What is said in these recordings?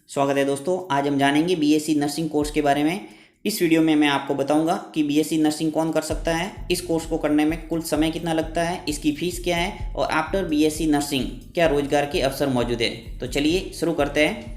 स्वागत है दोस्तों। आज हम जानेंगे बीएससी नर्सिंग कोर्स के बारे में। इस वीडियो में मैं आपको बताऊंगा कि बीएससी नर्सिंग कौन कर सकता है, इस कोर्स को करने में कुल समय कितना लगता है, इसकी फीस क्या है और आफ्टर बीएससी नर्सिंग क्या रोजगार के अवसर मौजूद है। तो चलिए शुरू करते हैं।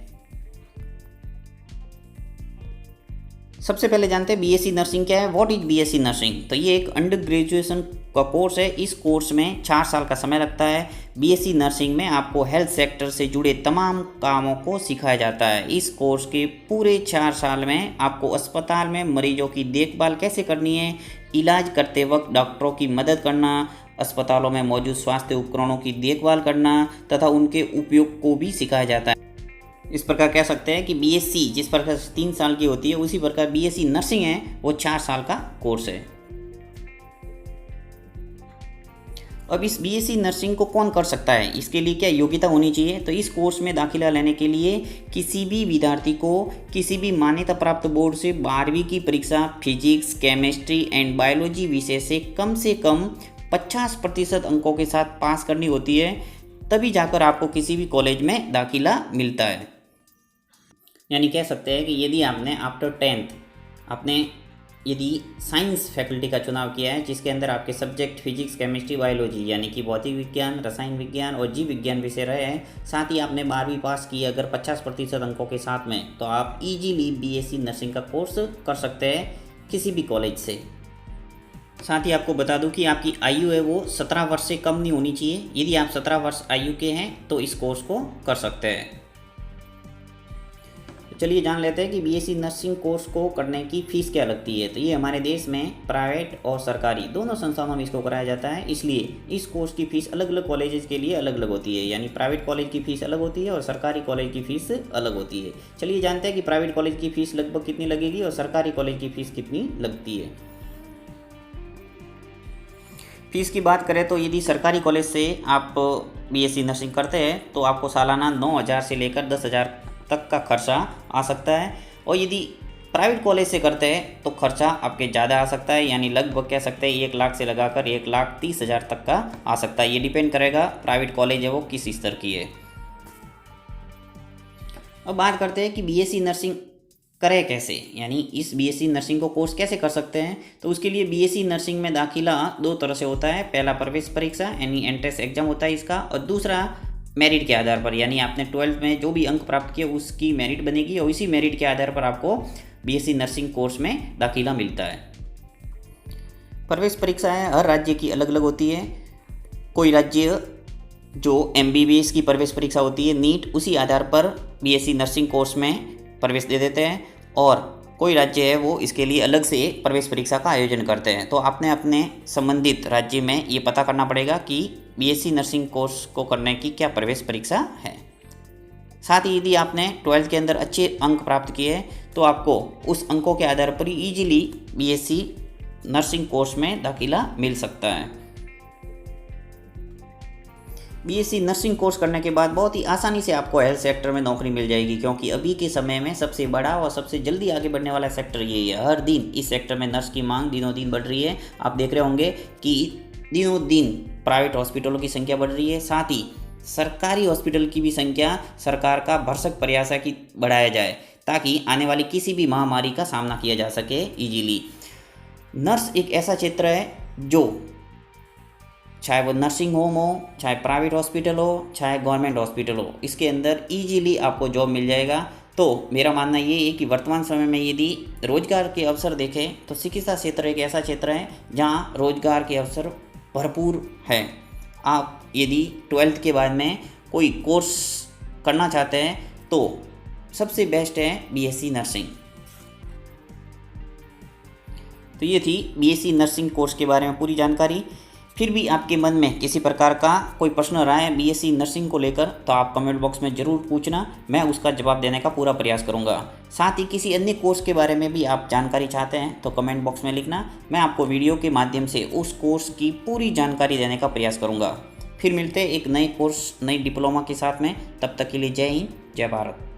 सबसे पहले जानते हैं बीएससी नर्सिंग क्या है। What is BSc nursing? तो ये एक अंडर ग्रेजुएशन का कोर्स है। इस कोर्स में 4 साल का समय लगता है। बीएससी नर्सिंग में आपको हेल्थ सेक्टर से जुड़े तमाम कामों को सिखाया जाता है। इस कोर्स के पूरे 4 साल में आपको अस्पताल में मरीजों की देखभाल कैसे करनी है, इलाज करते वक्त डॉक्टरों की मदद करना, अस्पतालों में मौजूद स्वास्थ्य उपकरणों की देखभाल करना तथा उनके उपयोग को भी सिखाया जाता है। इस प्रकार कह सकते हैं कि बीएससी जिस प्रकार 3 साल की होती है उसी प्रकार बीएससी नर्सिंग है वो 4 साल का कोर्स है। अब इस बीएससी नर्सिंग को कौन कर सकता है, इसके लिए क्या योग्यता होनी चाहिए? तो इस कोर्स में दाखिला लेने के लिए किसी भी विद्यार्थी को किसी भी मान्यता प्राप्त बोर्ड से 12वीं की परीक्षा फिजिक्स, केमिस्ट्री एंड बायोलॉजी विषय से कम 50% अंकों के साथ पास करनी होती है, तभी जाकर आपको किसी भी कॉलेज में दाखिला मिलता है। यानी कह सकते हैं कि यदि आपने आफ्टर 10th आपने यदि साइंस फैकल्टी का चुनाव किया है जिसके अंदर आपके सब्जेक्ट फिजिक्स, केमिस्ट्री, बायोलॉजी यानी कि भौतिक विज्ञान, रसायन विज्ञान और जीव विज्ञान विषय रहे हैं, साथ ही आपने 12वीं पास की अगर 50% अंकों के साथ में, तो आप इजीली बीएससी नर्सिंग का कोर्स कर सकते हैं किसी भी कॉलेज से। साथ ही आपको बता दूं कि आपकी आयु है वो 17 वर्ष से कम नहीं होनी चाहिए। यदि आप 17 वर्ष आयु के हैं तो इस कोर्स को कर सकते हैं। चलिए जान लेते हैं कि बीएससी नर्सिंग कोर्स को करने की फ़ीस क्या लगती है। तो ये हमारे देश में प्राइवेट और सरकारी दोनों संस्थानों में इसको कराया जाता है, इसलिए इस कोर्स की फ़ीस अलग अलग कॉलेजेस के लिए अलग अलग होती है। यानी प्राइवेट कॉलेज की फ़ीस अलग होती है और सरकारी कॉलेज की फ़ीस अलग होती है। चलिए जानते हैं कि प्राइवेट कॉलेज की फ़ीस लगभग कितनी लगेगी और सरकारी कॉलेज की फ़ीस कितनी लगती है। फ़ीस की बात करें तो यदि सरकारी कॉलेज से आप बीएससी नर्सिंग करते हैं तो आपको सालाना 9,000 से लेकर 10,000 तक का खर्चा आ सकता है, और यदि प्राइवेट कॉलेज से करते हैं तो खर्चा आपके ज़्यादा आ सकता है। यानी लगभग कह सकते हैं 1 लाख से लगाकर 1,30,000 तक का आ सकता है। ये डिपेंड करेगा प्राइवेट कॉलेज है वो किस स्तर की है। अब बात करते हैं कि बीएससी नर्सिंग करें कैसे, यानी इस बीएससी नर्सिंग को कोर्स कैसे कर सकते हैं। तो उसके लिए बीएससी नर्सिंग में दाखिला 2 तरह से होता है। पहला प्रवेश परीक्षा यानी एंट्रेंस एग्जाम होता है इसका, और दूसरा मेरिट के आधार पर, यानी आपने 12th में जो भी अंक प्राप्त किए उसकी मेरिट बनेगी और इसी मेरिट के आधार पर आपको बीएससी नर्सिंग कोर्स में दाखिला मिलता है। प्रवेश परीक्षाएं हर राज्य की अलग अलग होती है। कोई राज्य जो एमबीबीएस की प्रवेश परीक्षा होती है नीट, उसी आधार पर बीएससी नर्सिंग कोर्स में प्रवेश दे देते हैं, और कोई राज्य है वो इसके लिए अलग से प्रवेश परीक्षा का आयोजन करते हैं। तो आपने अपने संबंधित राज्य में ये पता करना पड़ेगा कि बीएससी नर्सिंग कोर्स को करने की क्या प्रवेश परीक्षा है। साथ ही यदि आपने 12th के अंदर अच्छे अंक प्राप्त किए तो आपको उस अंकों के आधार पर ही ईजिली बीएससी नर्सिंग कोर्स में दाखिला मिल सकता है। बीएससी नर्सिंग कोर्स करने के बाद बहुत ही आसानी से आपको हेल्थ सेक्टर में नौकरी मिल जाएगी, क्योंकि अभी के समय में सबसे बड़ा और सबसे जल्दी आगे बढ़ने वाला सेक्टर यही है। हर दिन इस सेक्टर में नर्स की मांग दिनों दिन बढ़ रही है। आप देख रहे होंगे कि दिनों दिन प्राइवेट हॉस्पिटलों की संख्या बढ़ रही है, साथ ही सरकारी हॉस्पिटल की भी संख्या सरकार का भरसक प्रयास है कि बढ़ाया जाए, ताकि आने वाली किसी भी महामारी का सामना किया जा सके ईजिली। नर्स एक ऐसा क्षेत्र है जो चाहे वो नर्सिंग होम हो, चाहे प्राइवेट हॉस्पिटल हो, चाहे गवर्नमेंट हॉस्पिटल हो, इसके अंदर ईजिली आपको जॉब मिल जाएगा। तो मेरा मानना ये है कि वर्तमान समय में यदि रोजगार के अवसर देखें तो चिकित्सा क्षेत्र एक ऐसा क्षेत्र है जहाँ रोजगार के अवसर भरपूर है। आप यदि 12th के बाद में कोई कोर्स करना चाहते हैं तो सबसे बेस्ट है बीएससी नर्सिंग। तो ये थी बीएससी नर्सिंग कोर्स के बारे में पूरी जानकारी। फिर भी आपके मन में किसी प्रकार का कोई प्रश्न रहा है बीएससी नर्सिंग को लेकर तो आप कमेंट बॉक्स में ज़रूर पूछना, मैं उसका जवाब देने का पूरा प्रयास करूंगा। साथ ही किसी अन्य कोर्स के बारे में भी आप जानकारी चाहते हैं तो कमेंट बॉक्स में लिखना, मैं आपको वीडियो के माध्यम से उस कोर्स की पूरी जानकारी देने का प्रयास करूँगा। फिर मिलते हैं एक नए कोर्स, नई डिप्लोमा के साथ में। तब तक के लिए जय हिंद, जय भारत।